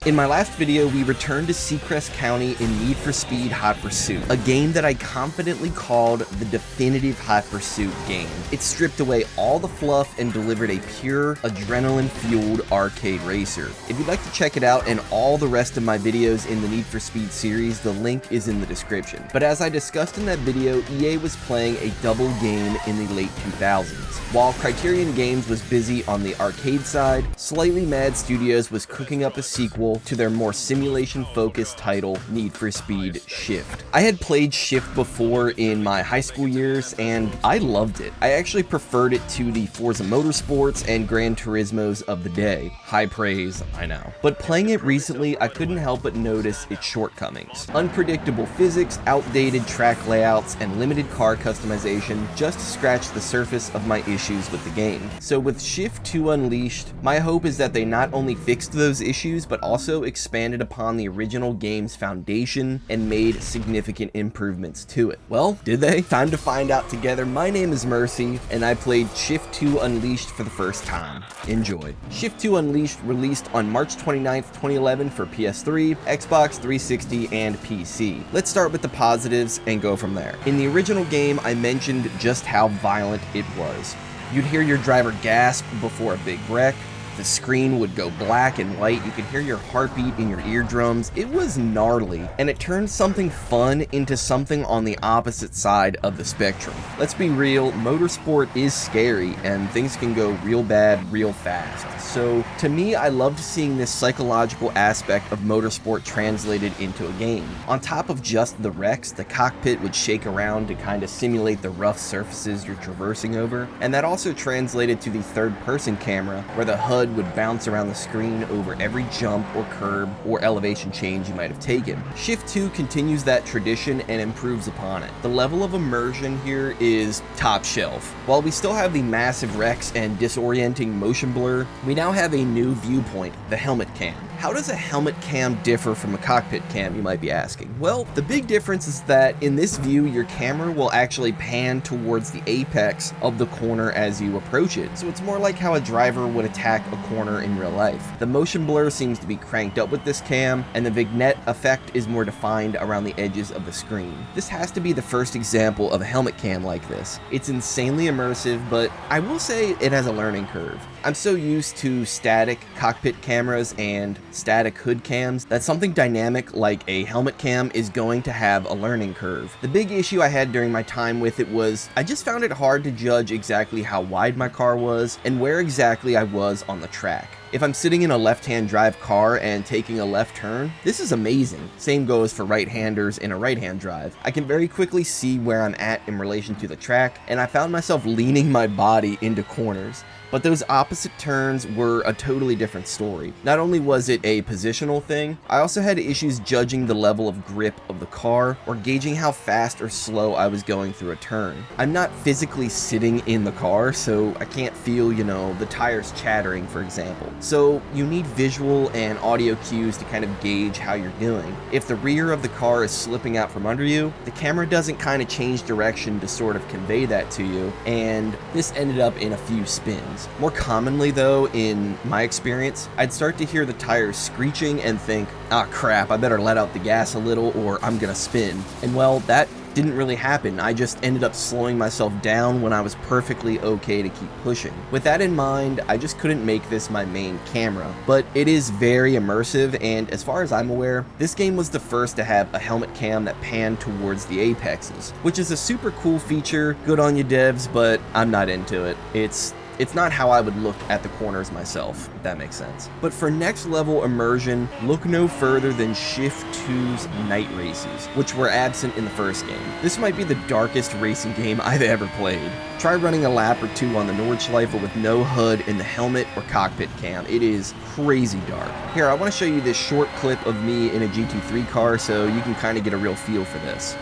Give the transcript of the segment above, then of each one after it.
In my last video, we returned to Seacrest County in Need for Speed Hot Pursuit, a game that I confidently called the definitive Hot Pursuit game. It stripped away all the fluff and delivered a pure, adrenaline-fueled arcade racer. If you'd like to check it out and all the rest of my videos in the Need for Speed series, the link is in the description. But as I discussed in that video, EA was playing a double game in the late 2000s. While Criterion Games was busy on the arcade side, Slightly Mad Studios was cooking up a sequel to their more simulation-focused title, Need for Speed Shift. I had played Shift before in my high school years, and I loved it. I actually preferred it to the Forza Motorsports and Gran Turismos of the day. High praise, I know. But playing it recently, I couldn't help but notice its shortcomings. Unpredictable physics, outdated track layouts, and limited car customization just scratched the surface of my issues with the game. So with Shift 2 Unleashed, my hope is that they not only fixed those issues, but also expanded upon the original game's foundation and made significant improvements to it. Well, did they? Time to find out together. My name is Mercy, and I played Shift 2 Unleashed for the first time. Enjoy. Shift 2 Unleashed released on March 29th, 2011 for PS3, Xbox 360, and PC. Let's start with the positives and go from there. In the original game, I mentioned just how violent it was. You'd hear your driver gasp before a big wreck. The screen would go black and white, you could hear your heartbeat in your eardrums. It was gnarly, and it turned something fun into something on the opposite side of the spectrum. Let's be real, motorsport is scary, and things can go real bad real fast. So, to me, I loved seeing this psychological aspect of motorsport translated into a game. On top of just the wrecks, the cockpit would shake around to kind of simulate the rough surfaces you're traversing over, and that also translated to the third-person camera, where the HUD would bounce around the screen over every jump or curb or elevation change you might have taken. Shift 2 continues that tradition and improves upon it. The level of immersion here is top shelf. While we still have the massive wrecks and disorienting motion blur, we now have a new viewpoint, the helmet cam. How does a helmet cam differ from a cockpit cam, you might be asking? Well, the big difference is that in this view, your camera will actually pan towards the apex of the corner as you approach it. So it's more like how a driver would attack a corner in real life. The motion blur seems to be cranked up with this cam, and the vignette effect is more defined around the edges of the screen. This has to be the first example of a helmet cam like this. It's insanely immersive, but I will say it has a learning curve. I'm so used to static cockpit cameras and static hood cams that something dynamic like a helmet cam is going to have a learning curve. The big issue I had during my time with it was I just found it hard to judge exactly how wide my car was and where exactly I was on the track. If I'm sitting in a left-hand drive car and taking a left turn, this is amazing. Same goes for right-handers in a right-hand drive. I can very quickly see where I'm at in relation to the track, and I found myself leaning my body into corners. But those opposite turns were a totally different story. Not only was it a positional thing, I also had issues judging the level of grip of the car or gauging how fast or slow I was going through a turn. I'm not physically sitting in the car, so I can't feel, the tires chattering, for example. So you need visual and audio cues to kind of gauge how you're doing. If the rear of the car is slipping out from under you, the camera doesn't kind of change direction to sort of convey that to you, and this ended up in a few spins. More commonly though, in my experience, I'd start to hear the tires screeching and think, ah crap, I better let out the gas a little or I'm gonna spin. And well, that didn't really happen. I just ended up slowing myself down when I was perfectly okay to keep pushing. With that in mind, I just couldn't make this my main camera, but it is very immersive, and as far as I'm aware, this game was the first to have a helmet cam that panned towards the apexes, which is a super cool feature. Good on you devs, but I'm not into it. It's not how I would look at the corners myself, if that makes sense. But for next level immersion, look no further than Shift 2's night races, which were absent in the first game. This might be the darkest racing game I've ever played. Try running a lap or two on the Nordschleife with no HUD in the helmet or cockpit cam. It is crazy dark. Here, I want to show you this short clip of me in a GT3 car so you can kind of get a real feel for this.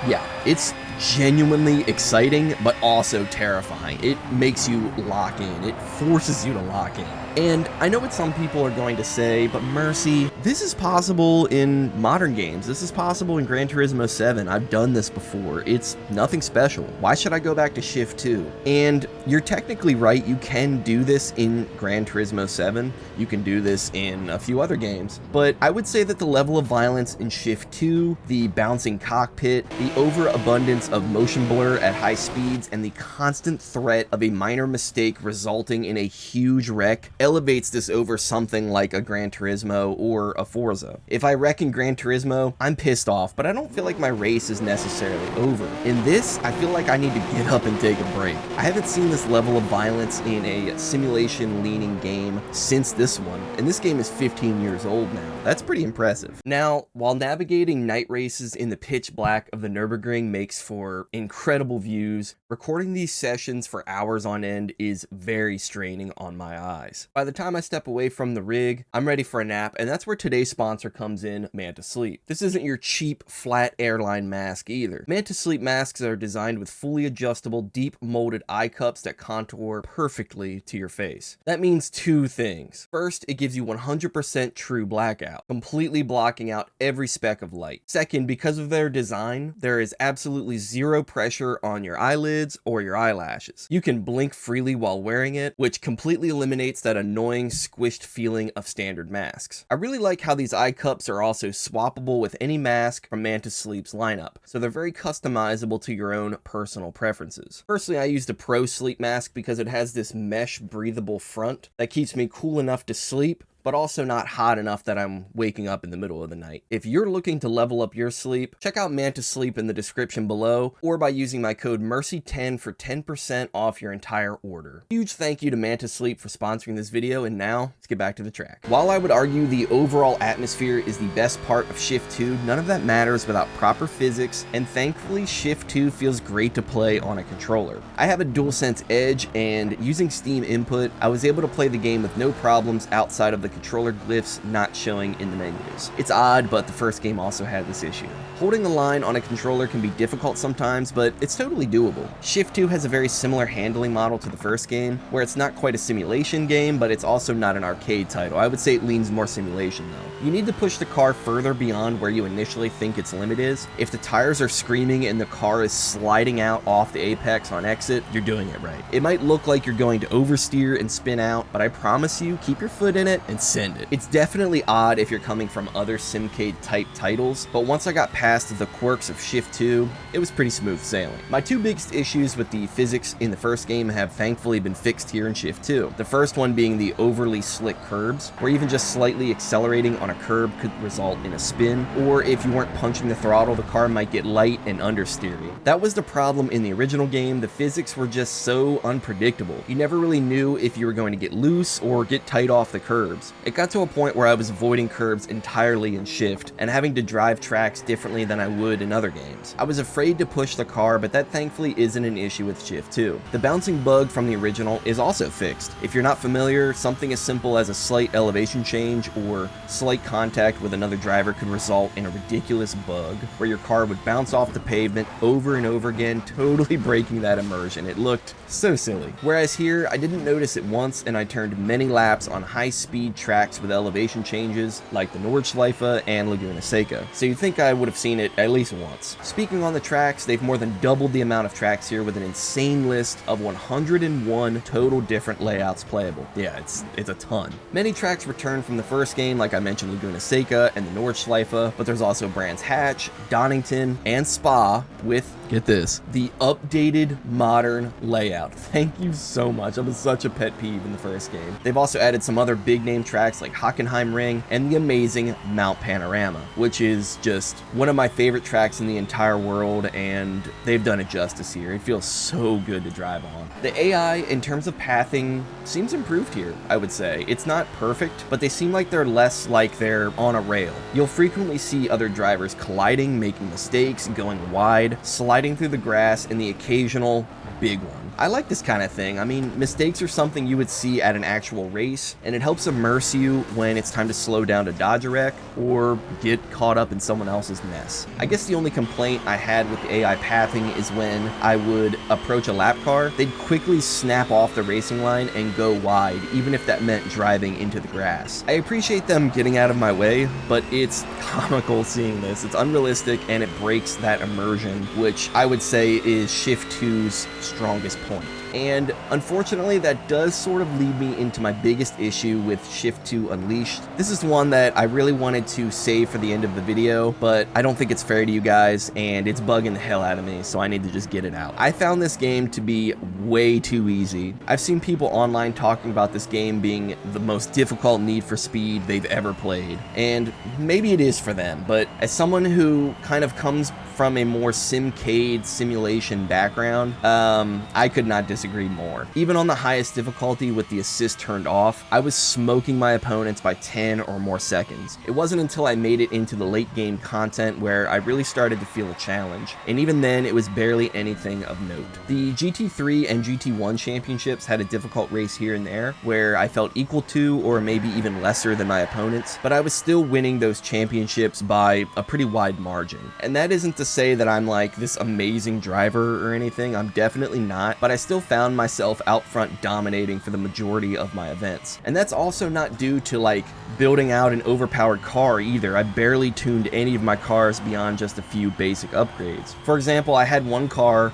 Yeah, it's genuinely exciting, but also terrifying. It makes you lock in. It forces you to lock in. And I know what some people are going to say, but Mercy, this is possible in modern games. This is possible in Gran Turismo 7. I've done this before. It's nothing special. Why should I go back to Shift 2? And you're technically right, you can do this in Gran Turismo 7. You can do this in a few other games. But I would say that the level of violence in Shift 2, the bouncing cockpit, the overabundance of motion blur at high speeds, and the constant threat of a minor mistake resulting in a huge wreck elevates this over something like a Gran Turismo or a Forza. If I wreck in Gran Turismo, I'm pissed off, but I don't feel like my race is necessarily over. In this, I feel like I need to get up and take a break. I haven't seen this level of violence in a simulation-leaning game since this one, and this game is 15 years old now. That's pretty impressive. Now, while navigating night races in the pitch black of the Nürburgring makes for incredible views, recording these sessions for hours on end is very straining on my eyes. By the time I step away from the rig, I'm ready for a nap, and that's where today's sponsor comes in, Manta Sleep. This isn't your cheap, flat airline mask either. Manta Sleep masks are designed with fully adjustable, deep molded eye cups that contour perfectly to your face. That means two things. First, it gives you 100% true blackout, completely blocking out every speck of light. Second, because of their design, there is absolutely zero pressure on your eyelids or your eyelashes. You can blink freely while wearing it, which completely eliminates that annoying squished feeling of standard masks. I really like how these eye cups are also swappable with any mask from Manta Sleep's lineup, so they're very customizable to your own personal preferences. Personally, I used a Pro Sleep mask because it has this mesh breathable front that keeps me cool enough to sleep, but also not hot enough that I'm waking up in the middle of the night. If you're looking to level up your sleep, check out Manta Sleep in the description below, or by using my code MERCY10 for 10% off your entire order. Huge thank you to Manta Sleep for sponsoring this video, and now, let's get back to the track. While I would argue the overall atmosphere is the best part of Shift 2, none of that matters without proper physics, and thankfully Shift 2 feels great to play on a controller. I have a DualSense Edge, and using Steam input, I was able to play the game with no problems outside of the controller glyphs not showing in the menus. It's odd, but the first game also had this issue. Holding the line on a controller can be difficult sometimes, but it's totally doable. Shift 2 has a very similar handling model to the first game, where it's not quite a simulation game, but it's also not an arcade title. I would say it leans more simulation though. You need to push the car further beyond where you initially think its limit is. If the tires are screaming and the car is sliding out off the apex on exit, you're doing it right. It might look like you're going to oversteer and spin out, but I promise you, keep your foot in it and send it. It's definitely odd if you're coming from other Simcade type titles, but once I got past the quirks of Shift 2, it was pretty smooth sailing. My two biggest issues with the physics in the first game have thankfully been fixed here in Shift 2. The first one being the overly slick curbs, where even just slightly accelerating on a curb could result in a spin, or if you weren't punching the throttle, the car might get light and understeering. That was the problem in the original game. The physics were just so unpredictable. You never really knew if you were going to get loose or get tight off the curbs. It got to a point where I was avoiding curbs entirely in Shift and having to drive tracks differently than I would in other games. I was afraid to push the car, but that thankfully isn't an issue with Shift 2. The bouncing bug from the original is also fixed. If you're not familiar, something as simple as a slight elevation change or slight contact with another driver could result in a ridiculous bug where your car would bounce off the pavement over and over again, totally breaking that immersion. It looked so silly. Whereas here, I didn't notice it once, and I turned many laps on high-speed tracks with elevation changes like the Nordschleife and Laguna Seca, so you'd think I would have seen it at least once. Speaking on the tracks, they've more than doubled the amount of tracks here with an insane list of 101 total different layouts playable. Yeah, it's a ton. Many tracks returned from the first game, like I mentioned Laguna Seca and the Nordschleife, but there's also Brands Hatch, Donington, and Spa with, get this, the updated modern layout. Thank you so much. That was such a pet peeve in the first game. They've also added some other big name tracks like Hockenheim Ring and the amazing Mount Panorama, which is just one of my favorite tracks in the entire world, and they've done it justice here. It feels so good to drive on. The AI, in terms of pathing, seems improved here, I would say. It's not perfect, but they seem like they're less like they're on a rail. You'll frequently see other drivers colliding, making mistakes, going wide, sliding through the grass, and the occasional big one. I like this kind of thing. I mean, mistakes are something you would see at an actual race, and it helps immerse reverse you when it's time to slow down to dodge a wreck, or get caught up in someone else's mess. I guess the only complaint I had with the AI pathing is when I would approach a lap car, they'd quickly snap off the racing line and go wide, even if that meant driving into the grass. I appreciate them getting out of my way, but it's comical seeing this. It's unrealistic and it breaks that immersion, which I would say is Shift 2's strongest point. And unfortunately, that does sort of lead me into my biggest issue with Shift 2 Unleashed. This is one that I really wanted to save for the end of the video, but I don't think it's fair to you guys, and it's bugging the hell out of me, so I need to just get it out. I found this game to be way too easy. I've seen people online talking about this game being the most difficult Need for Speed they've ever played, and maybe it is for them, but as someone who kind of comes from a more simcade simulation background, I could not disagree more. Even on the highest difficulty with the assist turned off, I was smoking my opponents by 10 or more seconds. It wasn't until I made it into the late game content where I really started to feel a challenge, and even then it was barely anything of note. The GT3 and GT1 championships had a difficult race here and there where I felt equal to or maybe even lesser than my opponents, but I was still winning those championships by a pretty wide margin. And that isn't to say that I'm like this amazing driver or anything, I'm definitely not, but I still found myself out front dominating for the majority of my events. And that's also not due to like building out an overpowered car either. I barely tuned any of my cars beyond just a few basic upgrades. For example, I had one car,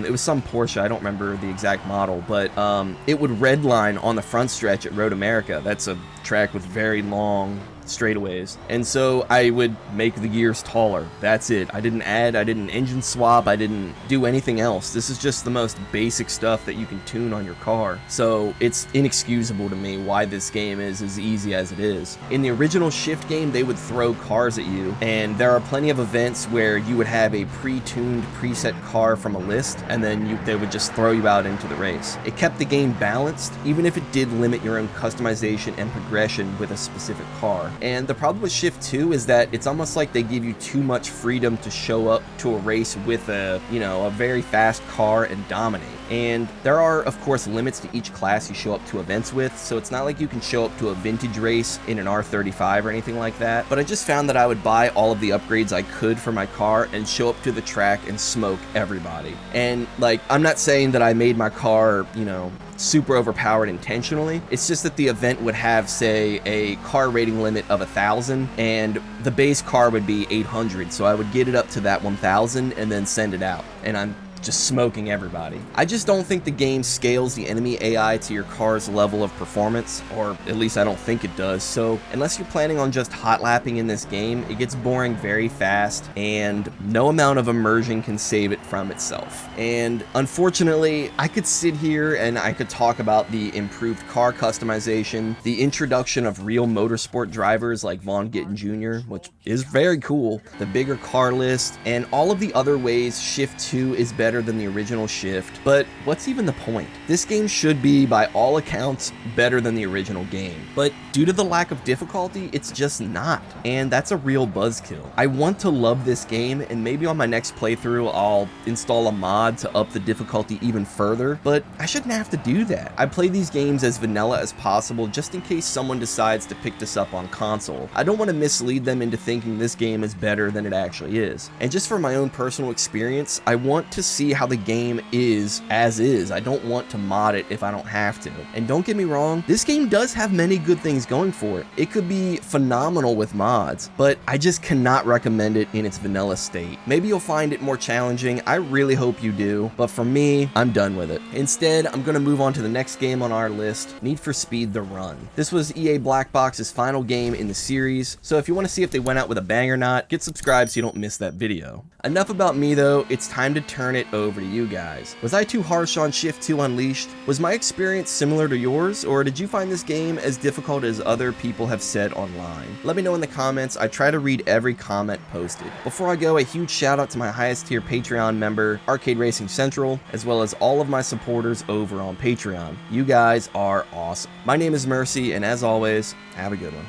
it was some Porsche, I don't remember the exact model, but it would redline on the front stretch at Road America. That's a track with very long straightaways, and so I would make the gears taller. That's it. I didn't engine swap, I didn't do anything else. This is just the most basic stuff that you can tune on your car, so it's inexcusable to me why this game is as easy as it is. In the original Shift game, they would throw cars at you, and there are plenty of events where you would have a pre-tuned preset car from a list, and then they would just throw you out into the race. It kept the game balanced, even if it did limit your own customization and progression with a specific car. And the problem with Shift 2 is that it's almost like they give you too much freedom to show up to a race with a very fast car and dominate. And there are, of course, limits to each class you show up to events with, so it's not like you can show up to a vintage race in an R35 or anything like that. But I just found that I would buy all of the upgrades I could for my car and show up to the track and smoke everybody. And like, I'm not saying that I made my car, super overpowered intentionally. It's just that the event would have, say, a car rating limit of 1,000 and the base car would be 800, so I would get it up to that 1,000 and then send it out, and I'm just smoking everybody. I just don't think the game scales the enemy AI to your car's level of performance, or at least I don't think it does, so unless you're planning on just hot lapping in this game, it gets boring very fast, and no amount of immersion can save it from itself. And unfortunately, I could sit here and I could talk about the improved car customization, the introduction of real motorsport drivers like Vaughn Gittin Jr., which is very cool, the bigger car list, and all of the other ways Shift 2 is better than the original Shift, but what's even the point? This game should be, by all accounts, better than the original game, but due to the lack of difficulty, it's just not, and that's a real buzzkill. I want to love this game, and maybe on my next playthrough, I'll install a mod to up the difficulty even further, but I shouldn't have to do that. I play these games as vanilla as possible just in case someone decides to pick this up on console. I don't want to mislead them into thinking this game is better than it actually is. And just for my own personal experience, I want to see how the game is as is. I don't want to mod it if I don't have to. And don't get me wrong, this game does have many good things going for it. It could be phenomenal with mods, but I just cannot recommend it in its vanilla state. Maybe you'll find it more challenging. I really hope you do, but for me, I'm done with it. Instead, I'm going to move on to the next game on our list, Need for Speed The Run. This was EA Black Box's final game in the series, so if you want to see if they went out with a bang or not, get subscribed so you don't miss that video. Enough about me though, it's time to turn it over to you guys. Was I too harsh on Shift 2 Unleashed? Was my experience similar to yours, or did you find this game as difficult as other people have said online? Let me know in the comments. I try to read every comment posted. Before I go, a huge shout out to my highest tier Patreon member, Arcade Racing Central, as well as all of my supporters over on Patreon. You guys are awesome. My name is Mercy, and as always, have a good one.